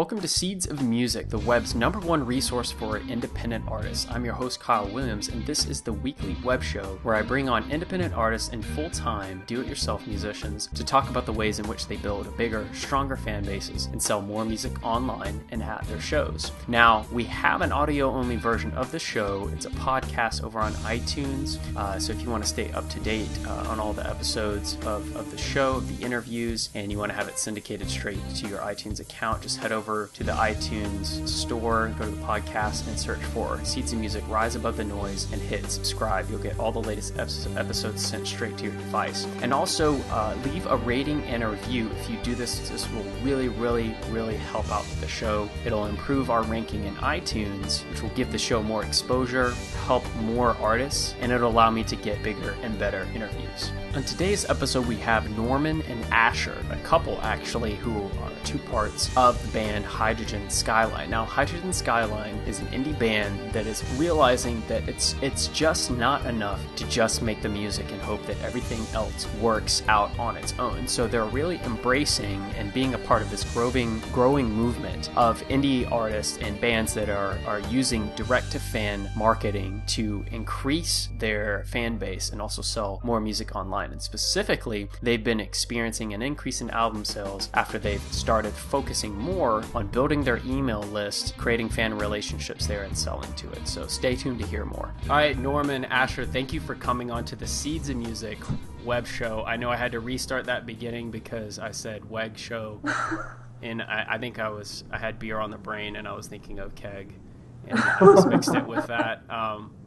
Welcome to Seeds of Music, the web's #1 resource for independent artists. I'm your host, Kyle Williams, and this is the weekly web show where I bring on independent artists and full-time do-it-yourself musicians to talk about the ways in which they build bigger, stronger fan bases and sell more music online and at their shows. Now, we have an audio-only version of the show. It's a podcast over on iTunes, so if you want to stay up to date on all the episodes of the show, the interviews, and you want to have it syndicated straight to your iTunes account, just head over to the iTunes store, go to the podcast, and search for Seeds of Music Rise Above the Noise and hit subscribe. You'll get all the latest episodes sent straight to your device. And also leave a rating and a review. If you do this, this will really help out the show. It'll improve our ranking in iTunes, which will give the show more exposure, help more artists, and it'll allow me to get bigger and better interviews. On today's episode, we have Norman and Asher, a couple actually, who are two parts of the band Hydrogen Skyline. Now, Hydrogen Skyline is an indie band that is realizing that it's just not enough to just make the music and hope that everything else works out on its own. So they're really embracing and being a part of this growing movement of indie artists and bands that are using direct-to-fan marketing to increase their fan base and also sell more music online. And specifically, they've been experiencing an increase in album sales after they've started focusing more on building their email list, creating fan relationships there, and selling to it. So stay tuned to hear more. All right, Norman, Asher, thank you for coming on to the Seeds of Music web show. I know I had to restart that beginning because I said weg show, and I think I had beer on the brain and I was thinking of keg, and I just mixed it with that.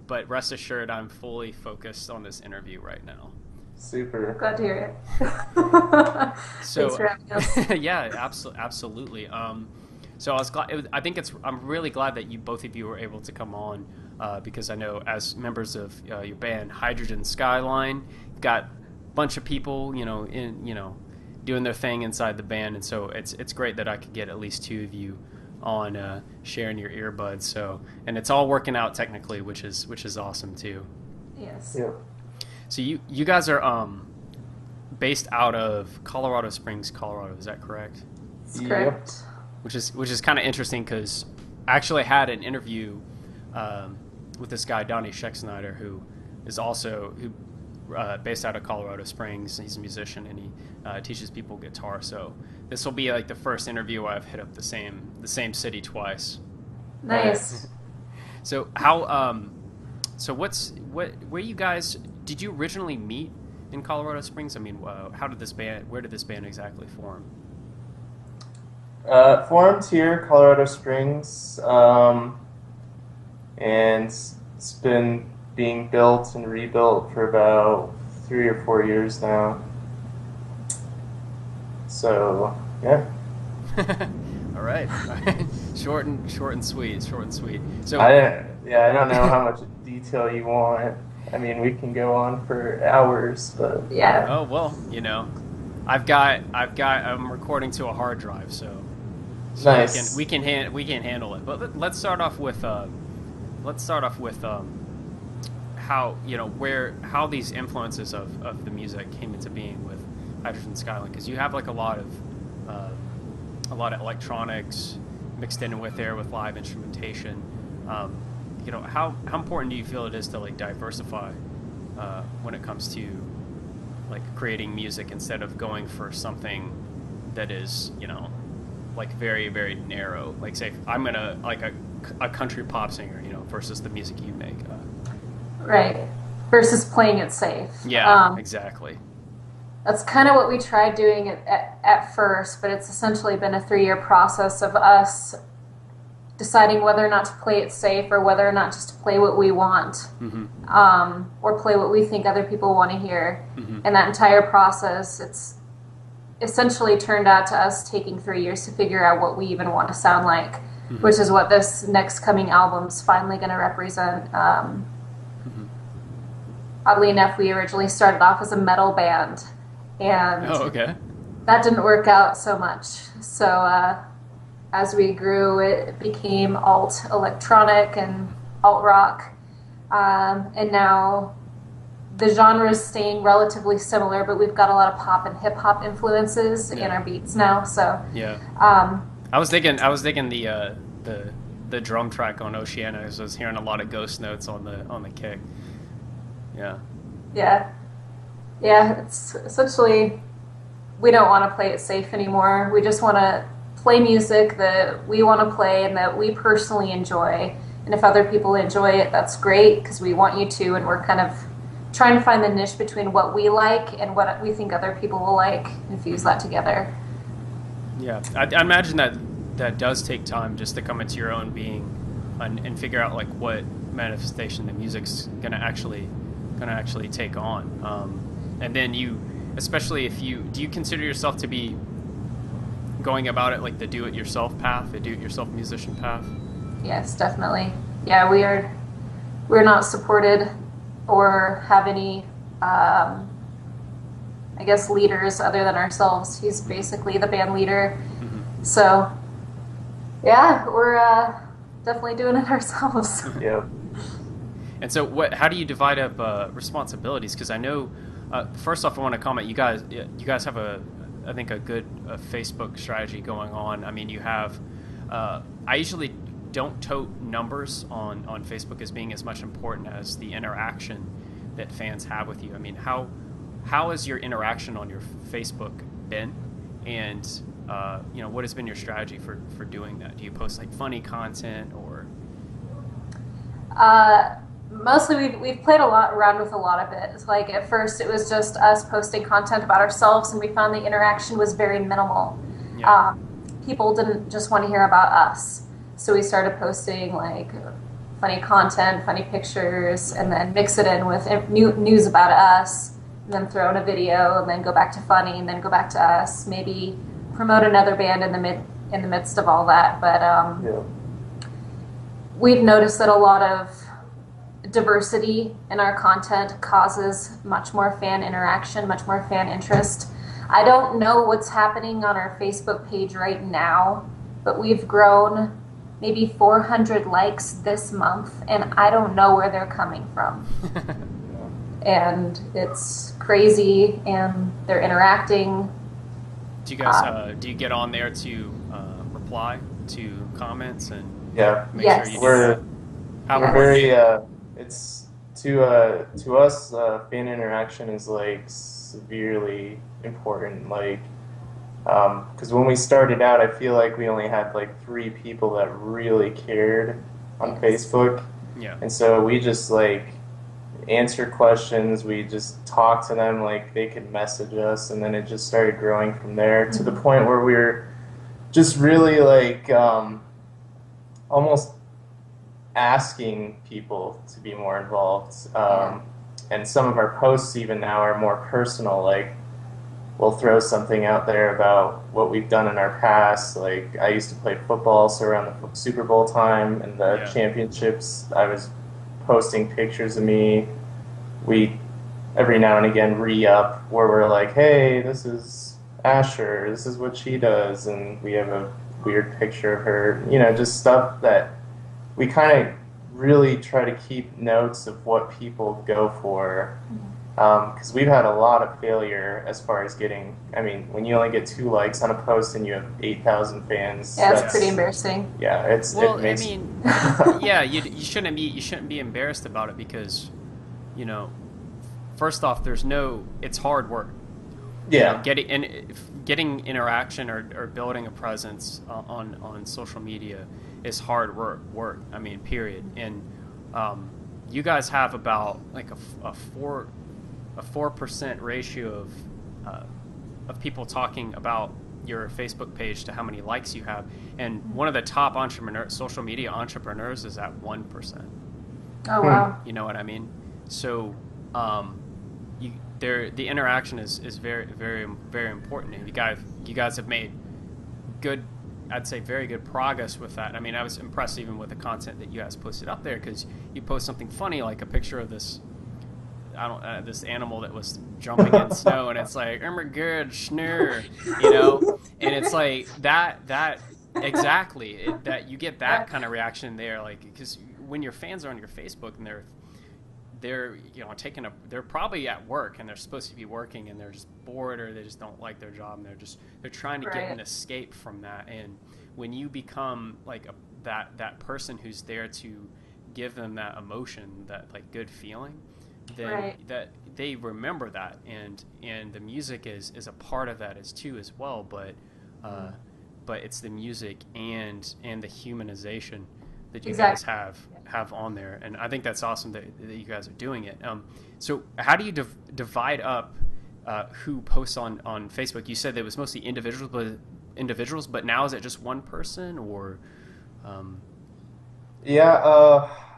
But rest assured, I'm fully focused on this interview right now. Super. Glad to hear it. So, thanks for having us. Yeah, absolutely. So I'm really glad that both of you were able to come on because I know as members of your band Hydrogen Skyline, you've got a bunch of people, doing their thing inside the band, and so it's great that I could get at least two of you on sharing your earbuds. So, and it's all working out technically, which is awesome too. Yes. Yeah. So you guys are based out of Colorado Springs, Colorado. Is that correct? That's correct. Which is kind of interesting because I actually had an interview with this guy Donnie Schexnayder, who is also based out of Colorado Springs. He's a musician and he teaches people guitar. So this will be like the first interview where I've hit up the same city twice. Nice. So where you guys? Did you originally meet in Colorado Springs? I mean, where did this band exactly form? Formed here, Colorado Springs, and it's been being built and rebuilt for about 3 or 4 years now. So, yeah. All right. Short and sweet. So I don't know how much detail you want. I mean, we can go on for hours, but Yeah. oh well, I'm recording to a hard drive, so nice. we can handle it. But let's start off with how these influences of the music came into being with Hydrogen Skyline, because you have like a lot of electronics mixed in with live instrumentation. How important do you feel it is to like diversify when it comes to like creating music instead of going for something that is like very, very narrow? Like say I'm gonna like a country pop singer, versus the music you make. Right. Versus playing it safe. Yeah, exactly. That's kind of what we tried doing at first, but it's essentially been a 3-year process of us deciding whether or not to play it safe or whether or not just to play what we want, or play what we think other people want to hear. Mm-hmm. And that entire process, it's essentially turned out to us taking 3 years to figure out what we even want to sound like, which is what this next coming album's finally going to represent. Oddly enough, we originally started off as a metal band, and that didn't work out so much. So as we grew, it became alt electronic and alt rock, and now the genre is staying relatively similar, but we've got a lot of pop and hip hop influences in our beats now. So I was thinking the drum track on Oceana. I was hearing a lot of ghost notes on the kick. Yeah. Yeah. Yeah, it's essentially, we don't want to play it safe anymore. We just want to play music that we want to play and that we personally enjoy. And if other people enjoy it, that's great, because we want you to, and we're kind of trying to find the niche between what we like and what we think other people will like and fuse that together. Yeah, I imagine that does take time just to come into your own being and figure out like what manifestation the music's gonna actually take on. And then you, especially if do you consider yourself to be going about it like the do-it-yourself path, the do-it-yourself musician path? Yes, definitely. Yeah, we're not supported or have any, I guess, leaders other than ourselves. He's basically the band leader. Mm-hmm. So, yeah, we're definitely doing it ourselves. Yeah. And so, how do you divide up responsibilities? Because I know, first off, I want to comment. You guys have I think a good Facebook strategy going on. I mean, you have. I usually don't tote numbers on Facebook as being as much important as the interaction that fans have with you. I mean, how has your interaction on your Facebook been? And what has been your strategy for doing that? Do you post like funny content or? Mostly we've played around with a lot of it. It's like at first it was just us posting content about ourselves, and we found the interaction was very minimal. Yeah. People didn't just want to hear about us, so we started posting like funny content, funny pictures, and then mix it in with news about us, and then throw in a video, and then go back to funny, and then go back to us. Maybe promote another band in the midst of all that. But yeah. We've noticed that a lot of diversity in our content causes much more fan interaction, much more fan interest. I don't know what's happening on our Facebook page right now, but we've grown maybe 400 likes this month, and I don't know where they're coming from. And it's crazy, and they're interacting. Do you guys do you get on there to reply to comments and make yes. sure you we're very it's to us fan interaction is like severely important, like because when we started out I feel like we only had like 3 people that really cared on Facebook, and so we just like answer questions, we just talk to them like they could message us, and then it just started growing from there to the point where we were just really like almost asking people to be more involved. And some of our posts even now are more personal, like we'll throw something out there about what we've done in our past. Like I used to play football, so around the Super Bowl time and the championships I was posting pictures of me. We every now and again re-up where we're like, hey, this is Asher, this is what she does, and we have a weird picture of her, just stuff that we kind of really try to keep notes of what people go for, because we've had a lot of failure as far as getting, when you only get 2 likes on a post and you have 8,000 fans. Yeah, it's pretty embarrassing. Yeah, you shouldn't be embarrassed about it, because, first off, it's hard work. Yeah. Getting interaction or building a presence on social media is hard work. Period. And you guys have about like a 4% ratio of people talking about your Facebook page to how many likes you have, and one of the top social media entrepreneurs is at 1%. Oh wow! You know what I mean? So, the interaction is very, very, very important, and you guys have made good, I'd say very good progress with that. I was impressed even with the content that you guys posted up there, because you post something funny like a picture of this this animal that was jumping in snow, and it's like, oh my god, schnurr, and it's like that exactly, that you get that kind of reaction there, like, because when your fans are on your Facebook and they're they're probably at work and they're supposed to be working and they're just bored or they just don't like their job and they're trying to get an escape from that. And when you become like that person who's there to give them that emotion, that like good feeling, then that they remember that, and the music is a part of that as well, but it's the music and the humanization that you guys have on there, and I think that's awesome that you guys are doing it. So how do you divide up who posts on Facebook? You said that it was mostly individuals, but now is it just one person or?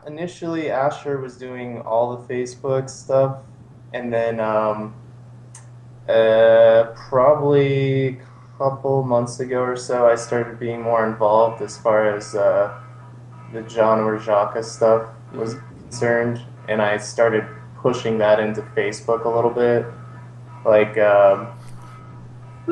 Initially Asher was doing all the Facebook stuff, and then probably a couple months ago or so I started being more involved as far as the genre Jaka stuff was concerned, and I started pushing that into Facebook a little bit. Like,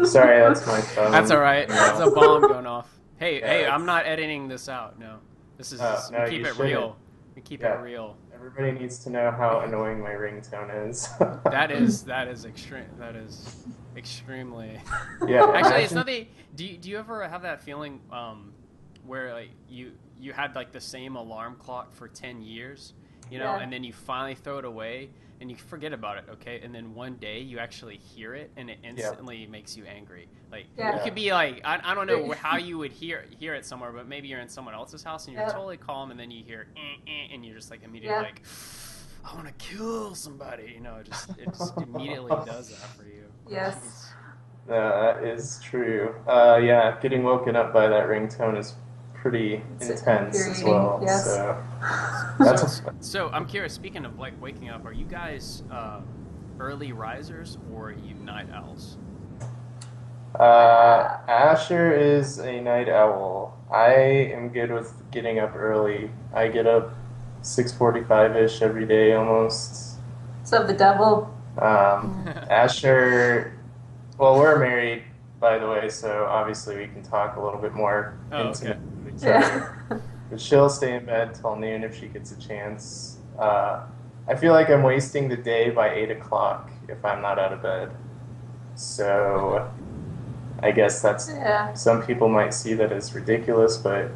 sorry, that's my phone. That's all right. It's a bomb going off. Hey, I'm not editing this out. No, this is we keep it real. We keep it real. Everybody needs to know how annoying my ringtone is. that is extreme. That is extremely. Yeah. Actually, it's nothing. Do you ever have that feeling where like you had like the same alarm clock for 10 years, and then you finally throw it away and you forget about it, okay? And then one day you actually hear it and it instantly makes you angry. Like you could be like, I don't know how you would hear it somewhere, but maybe you're in someone else's house and you're totally calm, and then you hear and you're just like immediately like, I want to kill somebody. It just immediately does that for you. Yes. That is true. Getting woken up by that ringtone is pretty intense as well. Yes. So I'm curious, speaking of like waking up, are you guys early risers or are you night owls? Asher is a night owl. I am good with getting up early. I get up 6:45-ish every day almost. So the devil? Asher, well, we're married, by the way, so obviously we can talk a little bit more intimate with each other. But she'll stay in bed till noon if she gets a chance. I feel like I'm wasting the day by 8 o'clock if I'm not out of bed. So I guess that's some people might see that as ridiculous, but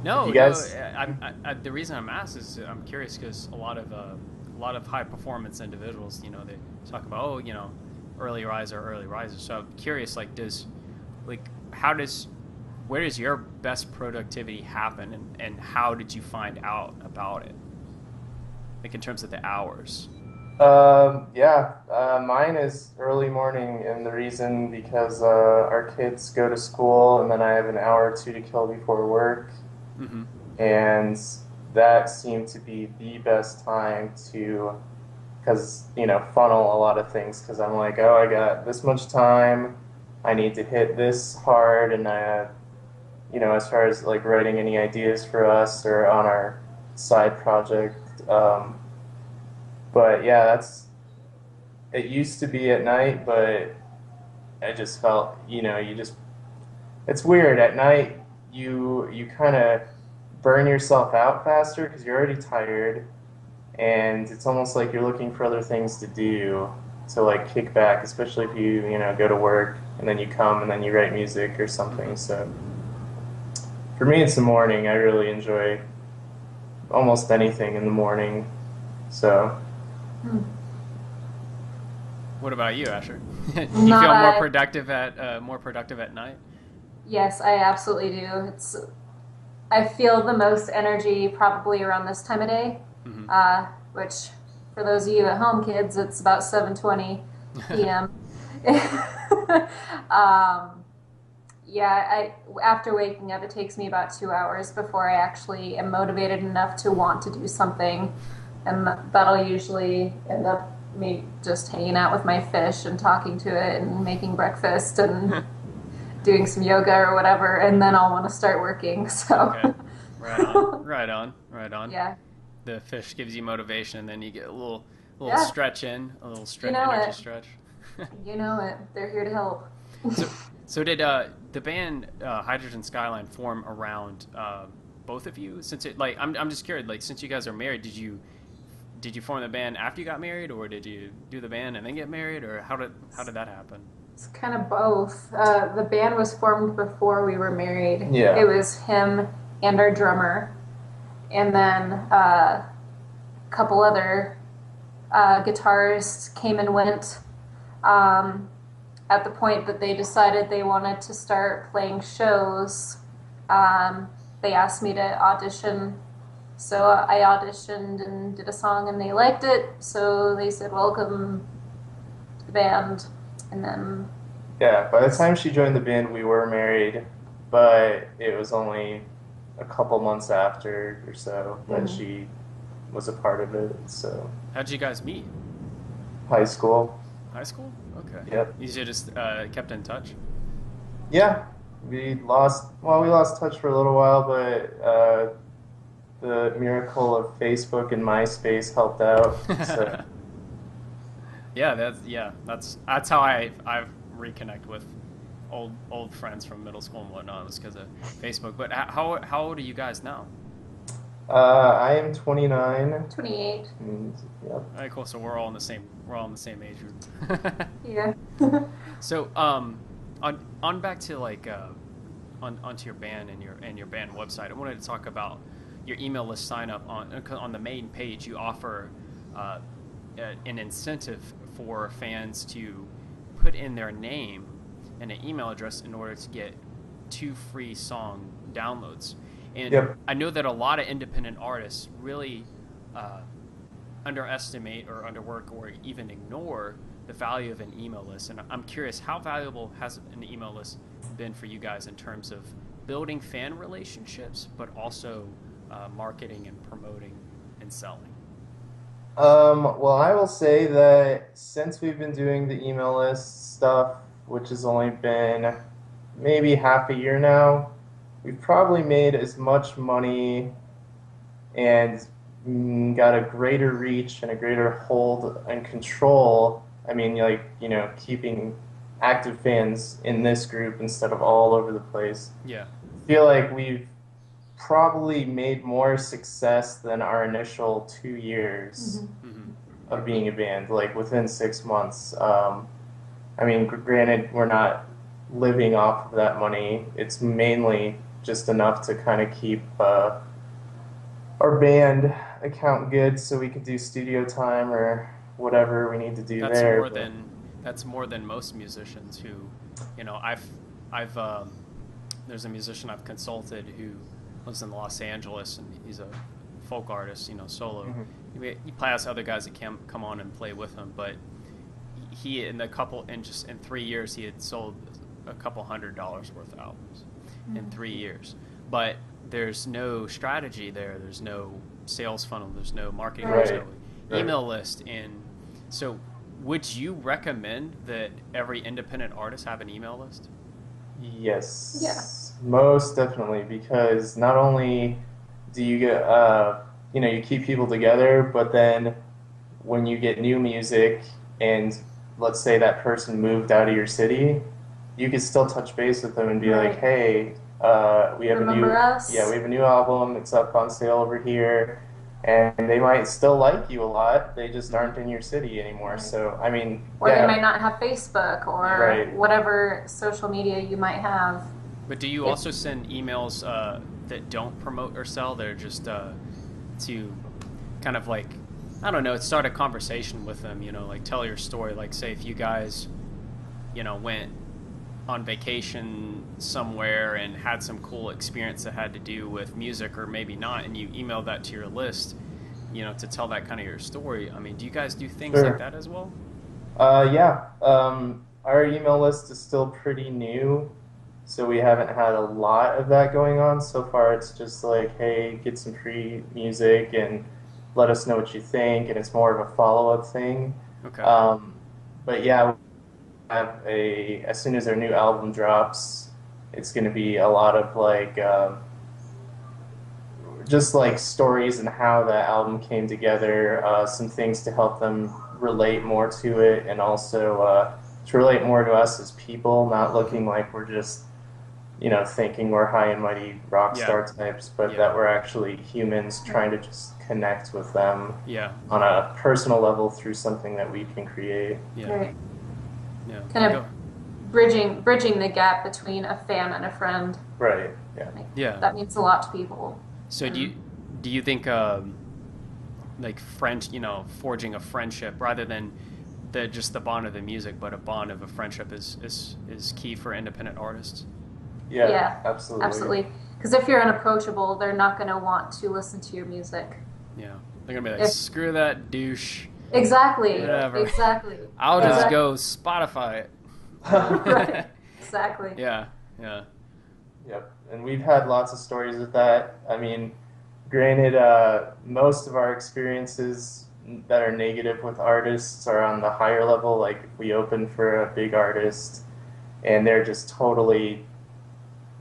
no. The reason I'm asked is I'm curious because a lot of high performance individuals, they talk about early riser. So I'm curious, like, where does your best productivity happen, and how did you find out about it? Like in terms of the hours. Mine is early morning, and the reason because our kids go to school, and then I have an hour or two to kill before work, and that seemed to be the best time to, because funnel a lot of things. Because I'm like, I got this much time, I need to hit this hard, and as far as like writing any ideas for us or on our side project. But yeah, it used to be at night, but I just felt, it's weird. At night, you kind of burn yourself out faster because you're already tired, and it's almost like you're looking for other things to do to like kick back, especially if you go to work and then you come and then you write music or something. So for me, it's the morning. I really enjoy almost anything in the morning. So. What about you, Asher? Do you feel more productive at night? Yes, I absolutely do. I feel the most energy probably around this time of day, which for those of you at home, kids, it's about 7:20 p.m. After waking up, it takes me about 2 hours before I actually am motivated enough to want to do something. And that'll usually end up me just hanging out with my fish and talking to it and making breakfast and doing some yoga or whatever, and then I'll want to start working. So, okay. Right on. Yeah. The fish gives you motivation, and then you get a little stretch in, a little energy stretch. You know it. They're here to help. So did the band Hydrogen Skyline form around both of you? Since I'm just curious. Like, since you guys are married, did you form the band after you got married, or did you do the band and then get married, or how did that happen? It's kind of both. The band was formed before we were married. Yeah. It was him and our drummer, and then a couple other guitarists came and went. At the point that they decided they wanted to start playing shows, they asked me to audition. So I auditioned and did a song, and they liked it. So they said, "Welcome to the band." And then... Yeah, by the time she joined the band, we were married, but it was only a couple months after or so that she was a part of it. So how'd you guys meet? High school. High school? Okay. Yep. You just kept in touch? Yeah. We lost touch for a little while, but the miracle of Facebook and MySpace helped out. So. That's how I reconnect with old friends from middle school and whatnot. It was because of Facebook. But how old are you guys now? I am 29. 28. Yep. All right, cool. So we're all in the same age group. Yeah. So on back to like onto your band and your band website. I wanted to talk about your email list sign up on the main page. You offer an incentive for fans to put in their name and an email address in order to get 2 free song downloads. And yep. I know that a lot of independent artists really underestimate or underwork or even ignore the value of an email list. And I'm curious, how valuable has an email list been for you guys in terms of building fan relationships, but also marketing and promoting and selling? Well, I will say that since we've been doing the email list stuff, which has only been maybe half a year now, we've probably made as much money and got a greater reach and a greater hold and control. I mean, keeping active fans in this group instead of all over the place. Yeah. I feel like we've probably made more success than our initial 2 years of being a band, like within 6 months. I mean, granted, we're not living off of that money. It's mainly just enough to kind of keep our band account good so we could do studio time or whatever we need to do there. That's more than most musicians who, I've there's a musician I've consulted who lives in Los Angeles, and he's a folk artist, solo. Mm-hmm. He has other guys that can come on and play with him, but he in 3 years he had sold a couple $100 worth of albums in 3 years. But there's no strategy there. There's no sales funnel. There's no marketing. There's no email list. And so, would you recommend that every independent artist have an email list? Yes. Yeah. Most definitely, because not only do you get, you keep people together, but then when you get new music and let's say that person moved out of your city, you could still touch base with them and be like, hey, we have Remember us? we have a new album. It's up on sale over here. And they might still like you a lot. They just aren't in your city anymore. So, I mean, or they might not have Facebook or whatever social media you might have. But do you also send emails that don't promote or sell? They're just to kind of like, I don't know, start a conversation with them, like tell your story. Like, say if you guys, went on vacation somewhere and had some cool experience that had to do with music or maybe not, and you email that to your list, to tell that kind of your story. I mean, do you guys do things like that as well? Yeah. Our email list is still pretty new, so we haven't had a lot of that going on. So far it's just like, hey, get some free music and let us know what you think, and it's more of a follow-up thing. Okay. But yeah, as soon as our new album drops, it's going to be a lot of like just like stories and how that album came together, some things to help them relate more to it, and also to relate more to us as people, not looking like we're just thinking we're high and mighty rock Yeah. star types, but Yeah. that we're actually humans trying to just connect with them Yeah. on a personal level through something that we can create. Yeah. Right. Yeah. Kind of bridging the gap between a fan and a friend. Right. Yeah. Like, Yeah. that means a lot to people. So do you think like forging a friendship rather than just the bond of the music, but a bond of a friendship is key for independent artists? Yeah, absolutely. Because if you're unapproachable, they're not going to want to listen to your music. Yeah, they're gonna be like, screw that douche. Exactly. Whatever. Exactly. I'll just go Spotify it. Right. Exactly. Yeah. Yeah. Yep. And we've had lots of stories with that. I mean, granted, most of our experiences that are negative with artists are on the higher level. Like, if we open for a big artist and they're just totally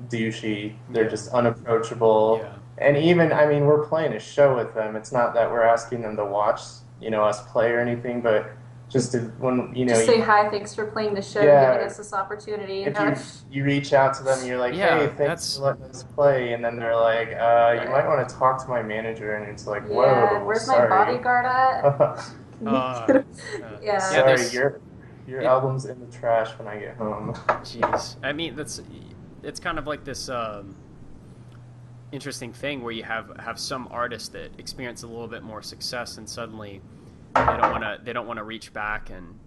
douchey, they're just unapproachable. Yeah. And even, I mean, we're playing a show with them. It's not that we're asking them to watch, us play or anything, but just when, just say hi, thanks for playing the show, giving us this opportunity. If you reach out to them and you're like, hey, thanks for letting us play, and then they're like, you might want to talk to my manager, and it's like, whoa, where's sorry. my bodyguard at? Yeah. Sorry, your album's in the trash when I get home. Jeez. I mean, it's kind of like this interesting thing where you have some artists that experience a little bit more success and suddenly they don't want to reach back and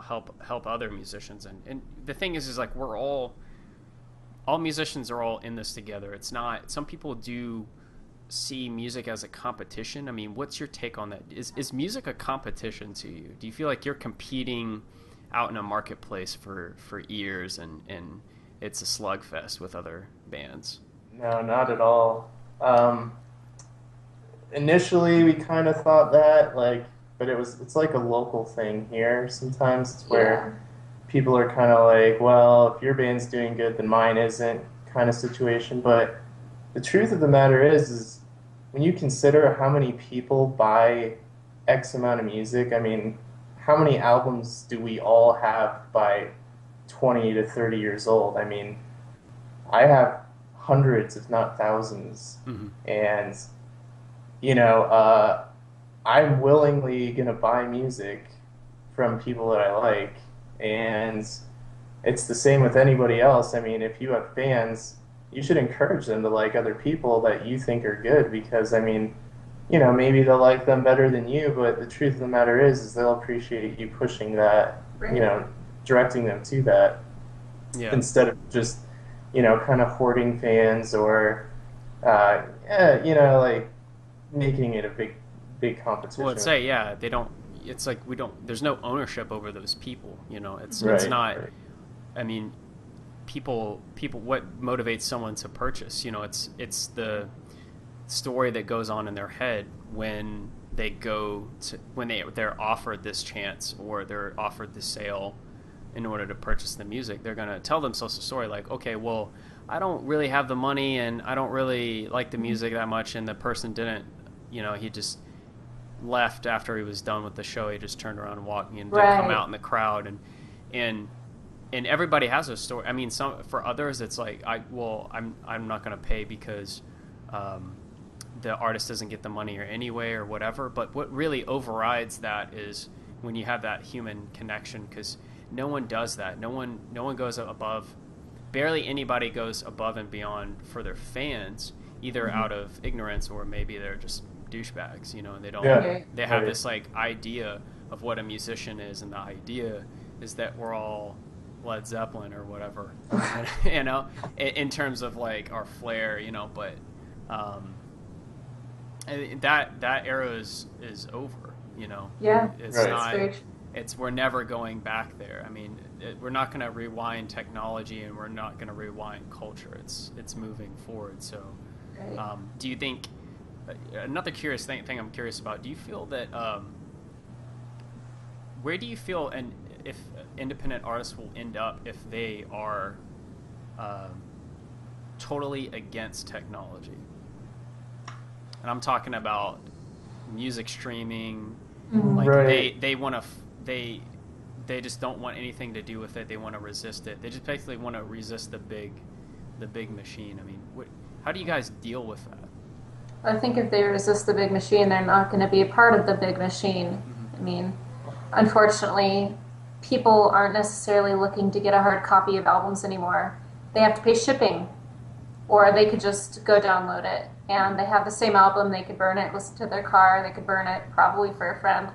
help other musicians, and the thing is like we're all musicians are all in this together. It's not, some people do see music as a competition. I mean, what's your take on that? Is music a competition to you? Do you feel like you're competing out in a marketplace for ears and it's a slugfest with other bands? No, not at all. Initially, we kind of thought that, but it's like a local thing here. Sometimes it's where people are kind of like, well, if your band's doing good, then mine isn't, kind of situation. But the truth of the matter is when you consider how many people buy X amount of music, I mean, how many albums do we all have by 20 to 30 years old? I mean, I have hundreds, if not thousands, and I'm willingly going to buy music from people that I like, and it's the same with anybody else. I mean, if you have fans, you should encourage them to like other people that you think are good, because, I mean, maybe they'll like them better than you, but the truth of the matter is they'll appreciate you pushing that, directing them to that, instead of just, kind of hoarding fans or, like, making it a big competition. Well, they don't. It's like there's no ownership over those people. It's not. Right. I mean, people. What motivates someone to purchase? It's the story that goes on in their head when they're offered this chance or they're offered this sale in order to purchase the music. They're gonna tell themselves a story like, okay, well, I don't really have the money and I don't really like the music that much, and the person didn't. He just left after he was done with the show. He just turned around and walked and didn't come out in the crowd, and everybody has a story. I mean, for others it's like I'm not going to pay because the artist doesn't get the money or anyway or whatever. But what really overrides that is when you have that human connection, because no one does that. No one goes above. Barely anybody goes above and beyond for their fans, either out of ignorance or maybe they're just douchebags, and they don't. They have this like idea of what a musician is, and the idea is that we're all Led Zeppelin or whatever, in terms of like our flair, but that era is over, it's not. We're never going back there. I mean, we're not going to rewind technology, and we're not going to rewind culture. It's moving forward. So, do you think? Another curious thing I'm curious about, do you feel that where do you feel and if independent artists will end up if they are totally against technology? And I'm talking about music streaming, like they want to they just don't want anything to do with it. They want to resist it. They just basically want to resist the big machine. I mean, how do you guys deal with that? I think if they resist the big machine, they're not going to be a part of the big machine. Mm-hmm. I mean, unfortunately, people aren't necessarily looking to get a hard copy of albums anymore. They have to pay shipping, or they could just go download it. And they have the same album, they could burn it, listen to their car, they could burn it, probably for a friend.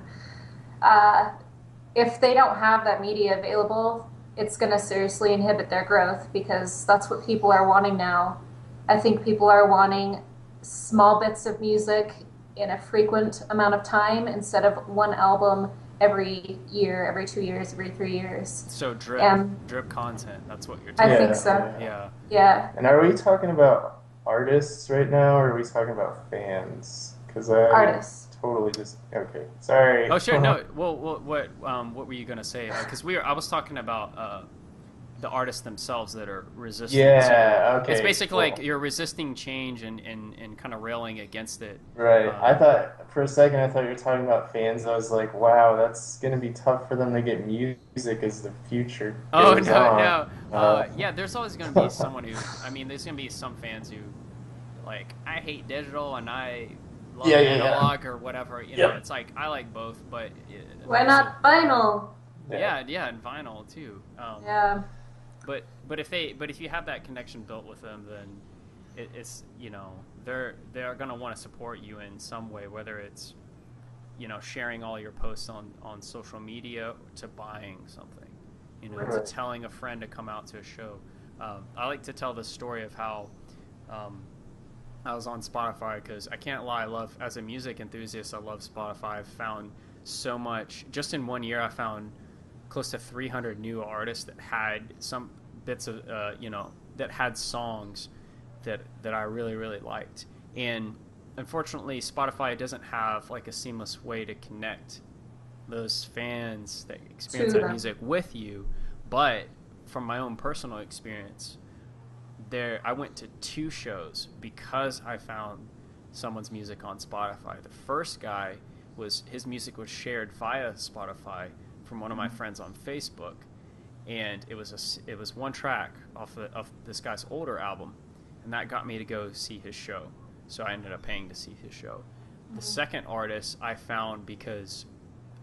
If they don't have that media available, it's going to seriously inhibit their growth, because that's what people are wanting now. I think people are wanting small bits of music in a frequent amount of time instead of one album every year, every 2 years, every 3 years. So drip content, that's what you're talking about. I think so. Yeah. And are we talking about artists right now, or are we talking about fans? Because artists. Totally just okay. Sorry. Oh sure. No. Well, what were you gonna say? Because I was talking about the artists themselves that are resisting. Yeah. Okay. It's basically like you're resisting change and kind of railing against it. Right. I thought for a second you were talking about fans. I was like, wow, that's gonna be tough for them to get music as the future goes on. Yeah. There's always gonna be someone who. I mean, there's gonna be some fans who, like, I hate digital and I love analog or whatever. You know, it's like I like both, but why not vinyl? Yeah, and vinyl too. Yeah. But if you have that connection built with them, then it's they're gonna want to support you in some way, whether it's sharing all your posts on social media to buying something, to telling a friend to come out to a show. I like to tell the story of how I was on Spotify, because I can't lie, as a music enthusiast, I love Spotify. I've found so much. Just in 1 year, I found close to 300 new artists that had some bits of, that had songs that I really, really liked. And unfortunately, Spotify doesn't have like a seamless way to connect those fans that experience that music with you. But from my own personal experience, I went to 2 shows because I found someone's music on Spotify. The first guy his music was shared via Spotify from one of my friends on Facebook, and it was one track off of this guy's older album, and that got me to go see his show. So I ended up paying to see his show. The second artist I found because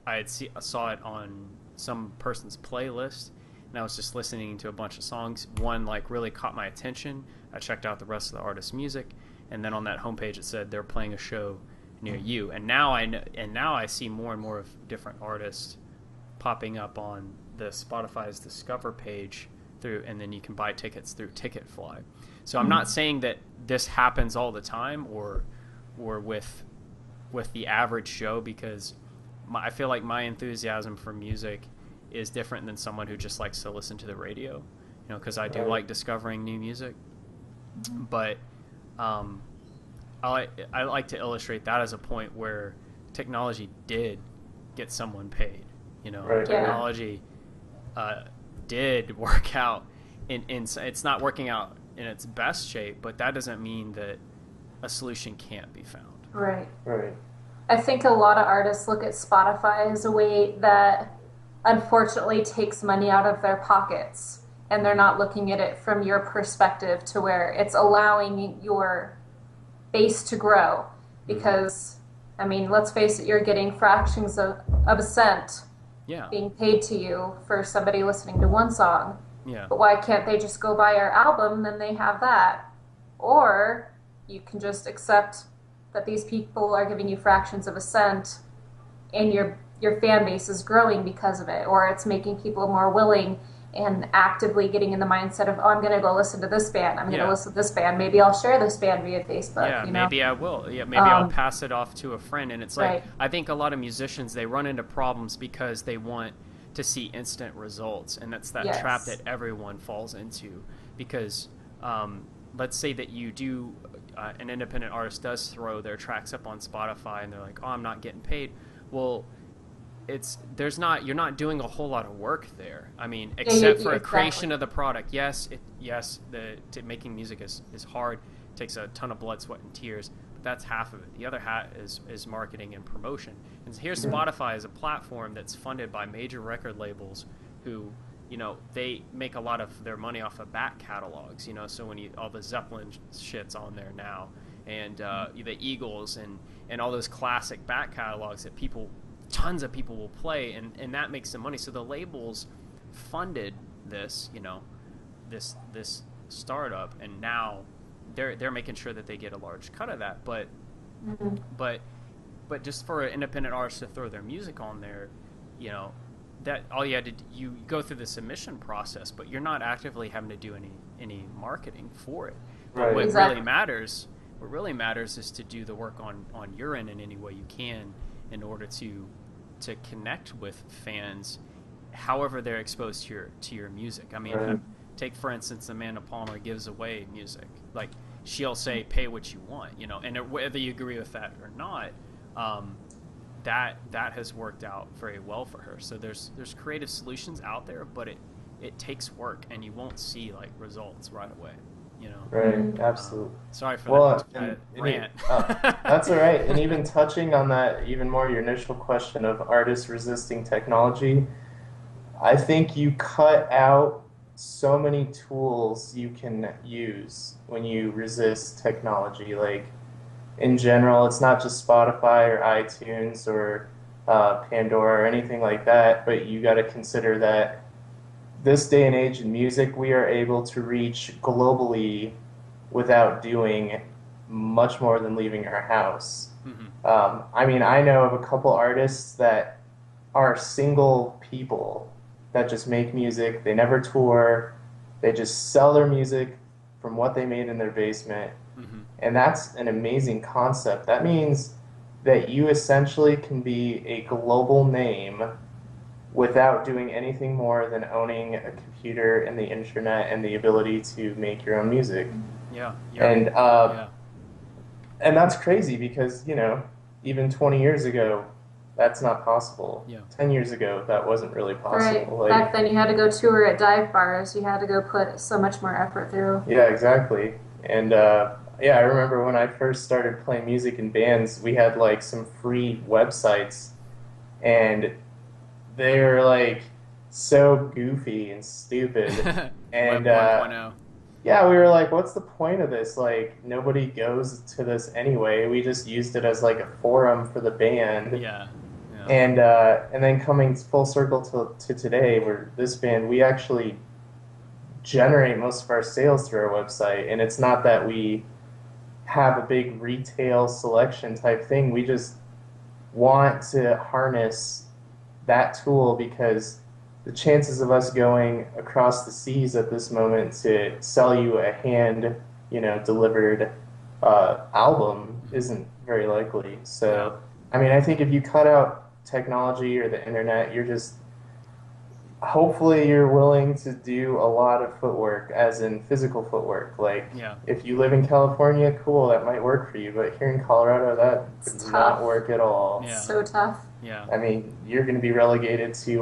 I saw it on some person's playlist, and I was just listening to a bunch of songs. One like really caught my attention. I checked out the rest of the artist's music, and then on that homepage it said they're playing a show near you. And now I see more and more of different artists popping up on the Spotify's Discover page and then you can buy tickets through Ticketfly. So I'm not saying that this happens all the time or with the average show, because I feel like my enthusiasm for music is different than someone who just likes to listen to the radio, because I do like discovering new music. But I like to illustrate that as a point where technology did get someone paid. Technology did work out in it's not working out in its best shape, but that doesn't mean that a solution can't be found. Right. Right. I think a lot of artists look at Spotify as a way that unfortunately takes money out of their pockets, and they're not looking at it from your perspective to where it's allowing your base to grow. Because, I mean, let's face it, you're getting fractions of a cent being paid to you for somebody listening to one song. Yeah. But why can't they just go buy our album, then they have that? Or you can just accept that these people are giving you fractions of a cent and your fan base is growing because of it, or it's making people more willing and actively getting in the mindset of, I'm going to go listen to this band. I'm going to listen to this band. Maybe I'll share this band via Facebook. Yeah, maybe I will. Yeah, maybe I'll pass it off to a friend. And it's like, I think a lot of musicians, they run into problems because they want to see instant results. And that's that trap that everyone falls into. Because let's say that you do, an independent artist does throw their tracks up on Spotify and they're like, oh, I'm not getting paid. Well, you're not doing a whole lot of work there. I mean, except for a creation of the product. Yes, making music is hard. It takes a ton of blood, sweat, and tears. But that's half of it. The other half is marketing and promotion. And here Spotify is a platform that's funded by major record labels who, you know, they make a lot of their money off of back catalogs, you know, so when all the Zeppelin shit's on there now, and the Eagles and all those classic back catalogs that tons of people will play, and that makes them money. So the labels funded this, you know, this startup, and now they're making sure that they get a large cut of that. But just for an independent artist to throw their music on there, you know, that all you had to do, you go through the submission process, but you're not actively having to do any marketing for it. But what really matters is to do the work on your end in any way you can in order to connect with fans, however they're exposed to your music. I mean, take for instance, Amanda Palmer gives away music. Like, she'll say, "Pay what you want," you know, and whether you agree with that or not, that has worked out very well for her. So there's creative solutions out there, but it takes work, and you won't see like results right away. You know, right? Absolutely. Sorry for that rant. That's all right. And even touching on that, even more your initial question of artists resisting technology, I think you cut out so many tools you can use when you resist technology. Like, in general, it's not just Spotify or iTunes or Pandora or anything like that, but you got to consider that this day and age in music, we are able to reach globally without doing much more than leaving our house. I mean, I know of a couple artists that are single people that just make music. They never tour. They just sell their music from what they made in their basement. And that's an amazing concept. That means that you essentially can be a global name without doing anything more than owning a computer and the internet and the ability to make your own music. And that's crazy because, you know, even 20 years ago, that's not possible. 10 years ago, that wasn't really possible. Right. Back then, you had to go tour at dive bars. You had to go put so much more effort through. Yeah, exactly. And I remember when I first started playing music in bands, we had like some free websites, and they were like so goofy and stupid. And yeah, we were like, what's the point of this? Like, nobody goes to this anyway. We just used it as like a forum for the band. And then coming full circle to today, where this band, we actually generate most of our sales through our website, and it's not that we have a big retail selection type thing. We just want to harness that tool because the chances of us going across the seas at this moment to sell you a hand, you know, delivered album isn't very likely. So, I mean, I think if you cut out technology or the internet, you're just, hopefully you're willing to do a lot of footwork, as in physical footwork. Like, if you live in California, cool, that might work for you. But here in Colorado, that does not work at all. So tough. I mean, you're going to be relegated to,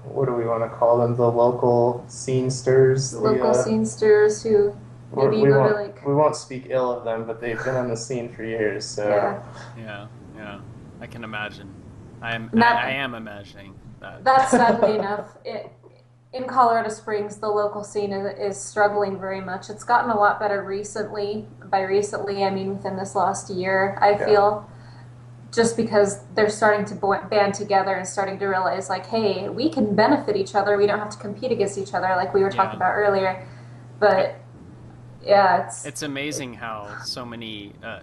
what do we want to call them? The local scenesters. Scenesters who maybe you go to like... We won't speak ill of them, but they've been on the scene for years, so... Yeah. I can imagine. I am imagining that. That's sadly enough. In Colorado Springs, the local scene is struggling very much. It's gotten a lot better recently. By recently, I mean within this last year, I feel. Just because they're starting to band together and starting to realize, like, hey, we can benefit each other. We don't have to compete against each other like we were talking about earlier. But, it's amazing how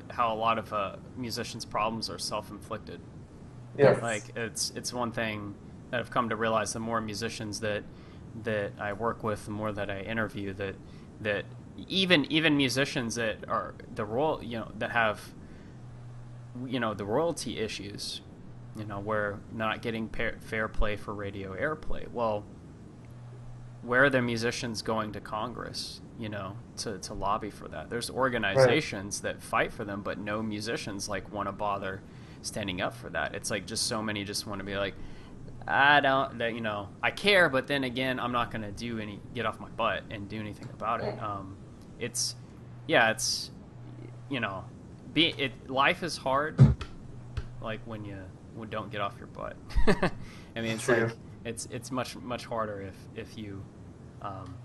how a lot of musicians' problems are self-inflicted. Like, it's one thing that I've come to realize, the more musicians that I work with, the more that I interview, that even musicians that are that have, you know, the royalty issues, you know, where not getting fair play for radio airplay. Well, where are the musicians going to Congress, you know, to lobby for that? There's organizations that fight for them, but no musicians like want to bother standing up for that. It's like just so many just want to be like, I care, but then again, I'm not going to get off my butt and do anything about it. It's, you know, life is hard, like when you don't get off your butt. I mean, it's True. like it's much harder if you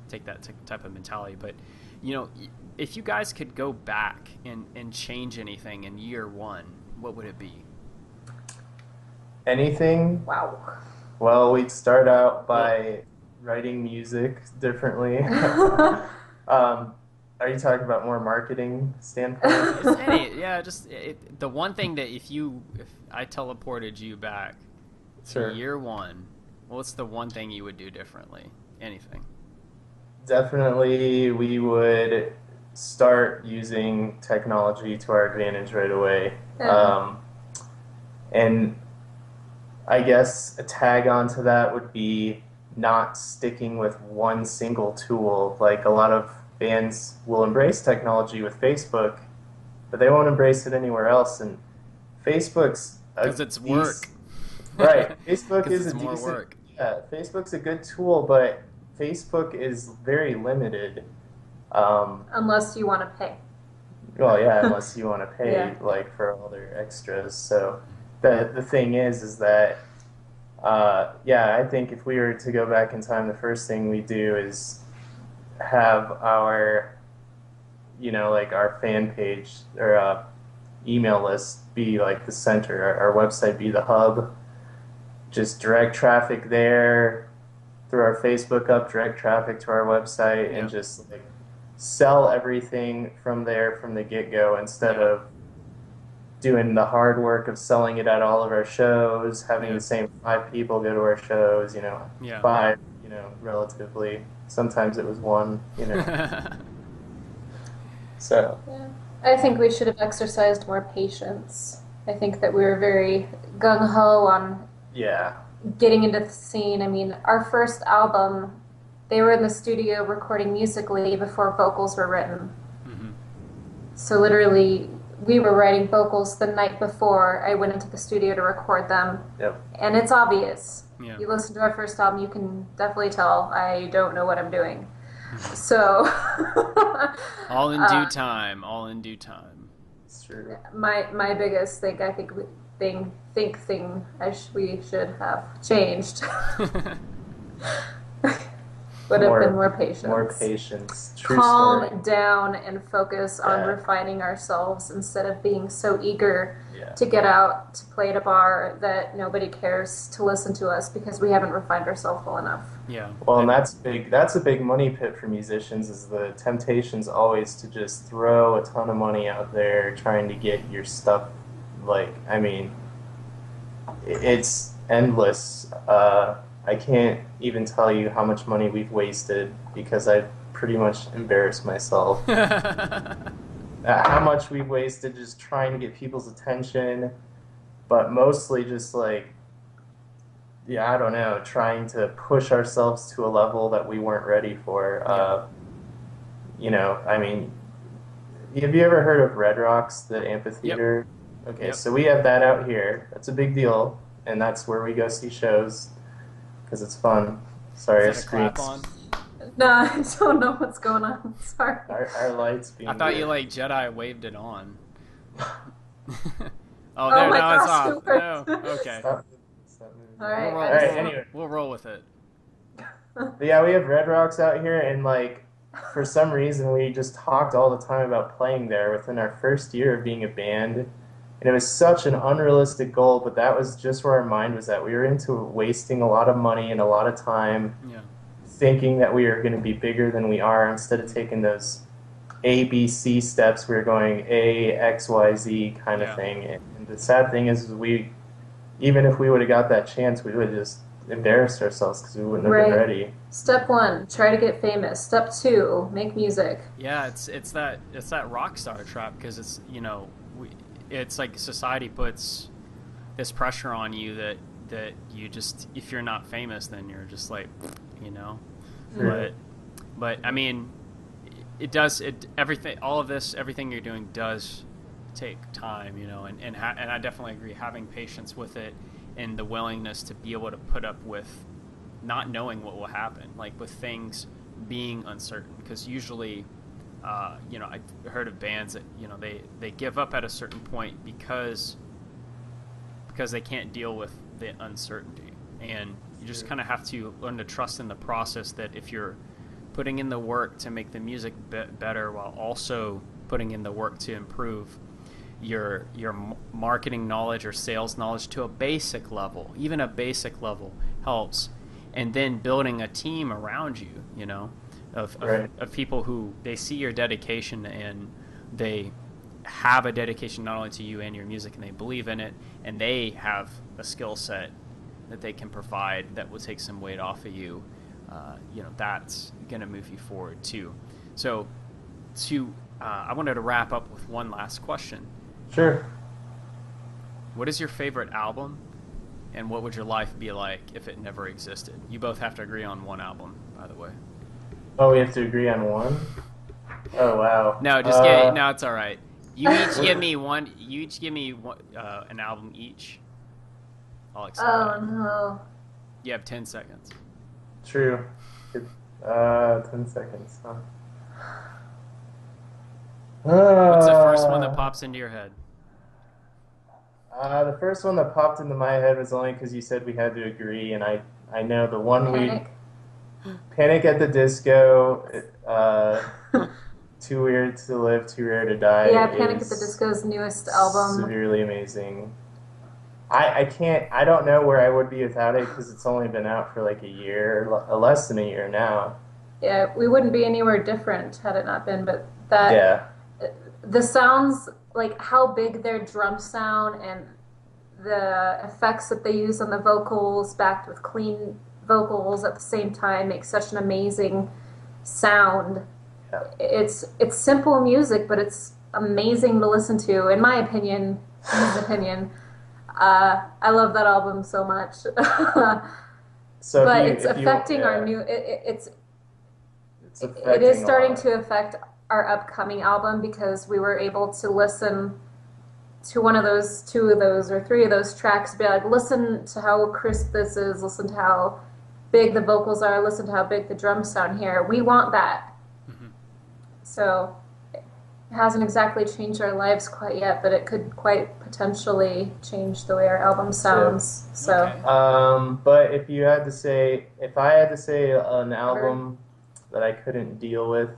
take that type of mentality. But if you guys could go back and change anything in year one, what would it be? Anything? Wow. Well, we'd start out by writing music differently. Are you talking about more marketing standpoint? The one thing that if I teleported you back to year one, what's the one thing you would do differently? Anything? Definitely, we would start using technology to our advantage right away. And I guess a tag onto that would be not sticking with one single tool. Like a lot of bands will embrace technology with Facebook, but they won't embrace it anywhere else. And Facebook's because it's work, right? Facebook is more work. Yeah, Facebook's a good tool, but Facebook is very limited. Unless you want to pay. Well, yeah, unless you want to pay like for all their extras. So the thing is that I think if we were to go back in time, the first thing we do is have our like our fan page or email list be like the center, our website be the hub. Just direct traffic there through our Facebook up, direct traffic to our website, and just like sell everything from there from the get-go instead of doing the hard work of selling it at all of our shows, having the same 5 people go to our shows, 5, relatively. Sometimes it was 1, So. Yeah. I think we should have exercised more patience. I think that we were very gung-ho on getting into the scene. I mean, our first album, they were in the studio recording Musically before vocals were written. Mm-hmm. So literally, we were writing vocals the night before I went into the studio to record them. Yep. And it's obvious. Yeah. You listen to our first album, you can definitely tell I don't know what I'm doing. So all in due time. It's true. My biggest thing we should have changed would have been more patience. More patience. True Calm story. down and focus on refining ourselves instead of being so eager to get out to play at a bar that nobody cares to listen to us because we haven't refined ourselves well enough. Yeah. Well, and that's a big money pit for musicians, is the temptation's always to just throw a ton of money out there trying to get your stuff, it's endless. I can't even tell you how much money we've wasted because I've pretty much embarrassed myself. How much we've wasted just trying to get people's attention, but mostly just I don't know, trying to push ourselves to a level that we weren't ready for. Have you ever heard of Red Rocks, the amphitheater? Yep. Okay, so we have that out here. That's a big deal, and that's where we go see shows because it's fun. Sorry, I screamed. No, I don't know what's going on. Sorry. Our lights being I thought weird. you Jedi waved it on. Oh there, now it's off. No, okay. Stop All right. All right, anyway. We'll roll with it. But yeah, we have Red Rocks out here, and for some reason we just talked all the time about playing there within our first year of being a band. And it was such an unrealistic goal, but that was just where our mind was at. We were into wasting a lot of money and a lot of time thinking that we were going to be bigger than we are. Instead of taking those A, B, C steps, we were going A, X, Y, Z kind of thing. And the sad thing is even if we would have got that chance, we would have just embarrassed ourselves because we wouldn't have been ready. Step 1, try to get famous. Step 2, make music. Yeah, it's that rock star trap because it's it's like society puts this pressure on you that you just, if you're not famous, then you're just but I mean, everything you're doing does take time, and I definitely agree, having patience with it and the willingness to be able to put up with not knowing what will happen, like with things being uncertain, because usually you know, I heard of bands that, you know, they give up at a certain point because they can't deal with the uncertainty. And you just kind of have to learn to trust in the process, that if you're putting in the work to make the music better while also putting in the work to improve your marketing knowledge or sales knowledge to a basic level, even a basic level helps. And then building a team around you, you know, of people who they see your dedication and they have a dedication not only to you and your music, and they believe in it, and they have a skill set that they can provide that will take some weight off of you. You know, that's going to move you forward too. So I wanted to wrap up with one last question. Sure. What is your favorite album, and what would your life be like if it never existed? You both have to agree on one album, by the way. Oh, we have to agree on one? Oh, wow. No, no, it's all right. You each give me one. You each give me one, an album each. I'll accept that. No. You have 10 seconds. True. 10 seconds, huh? What's the first one that pops into your head? The first one that popped into my head was only because you said we had to agree, and I know the one Panic at the Disco, Too Weird to Live, Too Rare to Die. Yeah, Panic at the Disco's newest album. Severely amazing. I don't know where I would be without it, because it's only been out for like a year, less than a year now. Yeah, we wouldn't be anywhere different had it not been, but that... Yeah. The sounds, like how big their drums sound and the effects that they use on the vocals backed with clean vocals at the same time make such an amazing sound. Yeah. It's simple music, but it's amazing to listen to, in my opinion. I love that album so much. So but it's affecting our new... It is starting to affect our upcoming album, because we were able to listen to one of those, two of those, or three of those tracks, be like, listen to how crisp this is, listen to how big the vocals are, listen to how big the drums sound here. We want that. Mm-hmm. So it hasn't exactly changed our lives quite yet, but it could quite potentially change the way our album sounds. Okay. But if I had to say an album that I couldn't deal with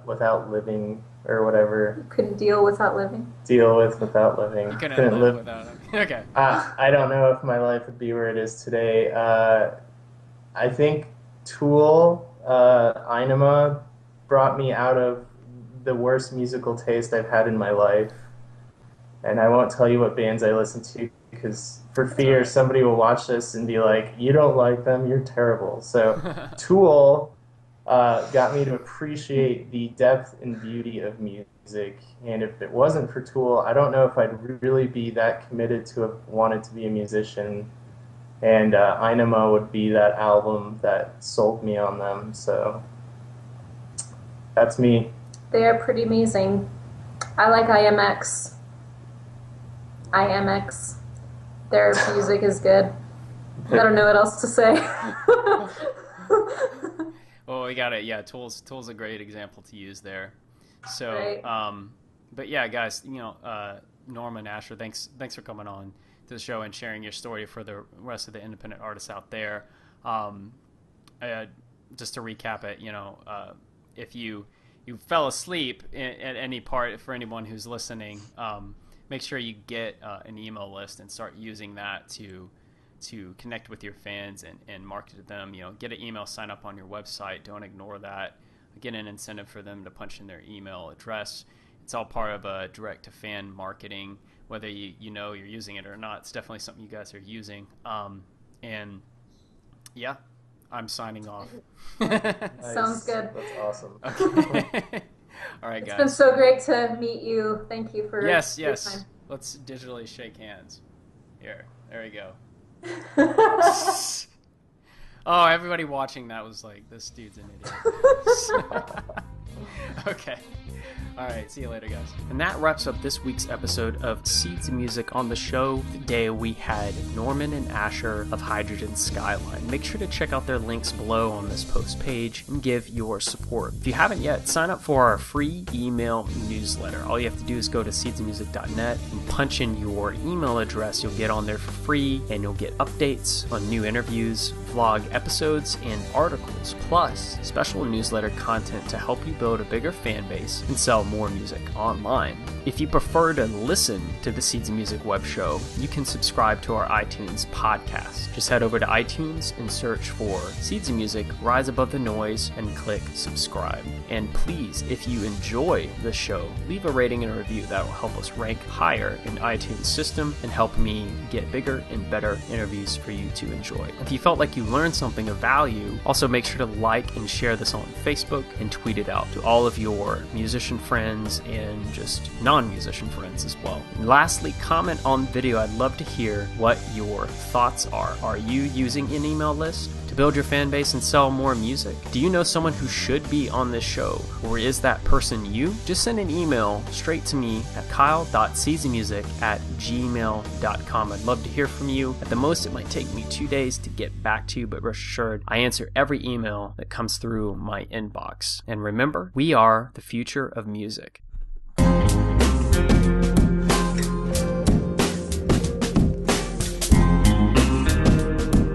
without living, or whatever. Couldn't deal without living. Without living. Couldn't live without it. Okay. I don't know if my life would be where it is today. I think Tool, Ænima, brought me out of the worst musical taste I've had in my life. And I won't tell you what bands I listen to, because for fear somebody will watch this and be like, you don't like them, you're terrible. So Tool got me to appreciate the depth and beauty of music. And if it wasn't for Tool, I don't know if I'd really be that committed to have wanted to be a musician. And Ænima would be that album that sold me on them. So that's me. They are pretty amazing. I like IMX. Their music is good. I don't know what else to say. Well, we got it. Yeah, Tool's a great example to use there. So, right. But yeah, guys, you know, Norma and Asher, thanks for coming on to the show and sharing your story for the rest of the independent artists out there. Just to recap it, you know, if you fell asleep at any part, for anyone who's listening, make sure you get an email list and start using that to connect with your fans and market to them. You know, get an email sign up on your website. Don't ignore that. Get an incentive for them to punch in their email address. It's all part of a direct to fan marketing, whether you know you're using it or not. It's definitely something you guys are using. And yeah, I'm signing off. Nice. Sounds good. That's awesome. Okay. All right, guys. It's been so great to meet you. Thank you for your time. Let's digitally shake hands. Here, there we go. Oh, everybody watching that was like, this dude's an idiot. Okay. All right, see you later, guys. And that wraps up this week's episode of Seeds of Music. On the show today, we had Norman and Asher of Hydrogen Skyline. Make sure to check out their links below on this post page and give your support. If you haven't yet, sign up for our free email newsletter. All you have to do is go to seedsofmusic.net and punch in your email address. You'll get on there for free, and you'll get updates on new interviews, vlog episodes, and articles, plus special newsletter content to help you build a bigger fan base and sell more music online. If you prefer to listen to the Seeds of Music web show, you can subscribe to our iTunes podcast. Just head over to iTunes and search for Seeds of Music, Rise Above the Noise, and click subscribe. And please, if you enjoy the show, leave a rating and a review. That will help us rank higher in iTunes system and help me get bigger and better interviews for you to enjoy. If you felt like you learned something of value, also make sure to like and share this on Facebook and tweet it out to all of your musician friends and just non-musician friends as well. And lastly, comment on the video. I'd love to hear what your thoughts are. Are you using an email list to build your fan base and sell more music? Do you know someone who should be on this show? Or is that person you? Just send an email straight to me at kyle.seedsofmusic@gmail.com. I'd love to hear from you. At the most, it might take me 2 days to get back to you, but rest assured, I answer every email that comes through my inbox. And remember, we are the future of music.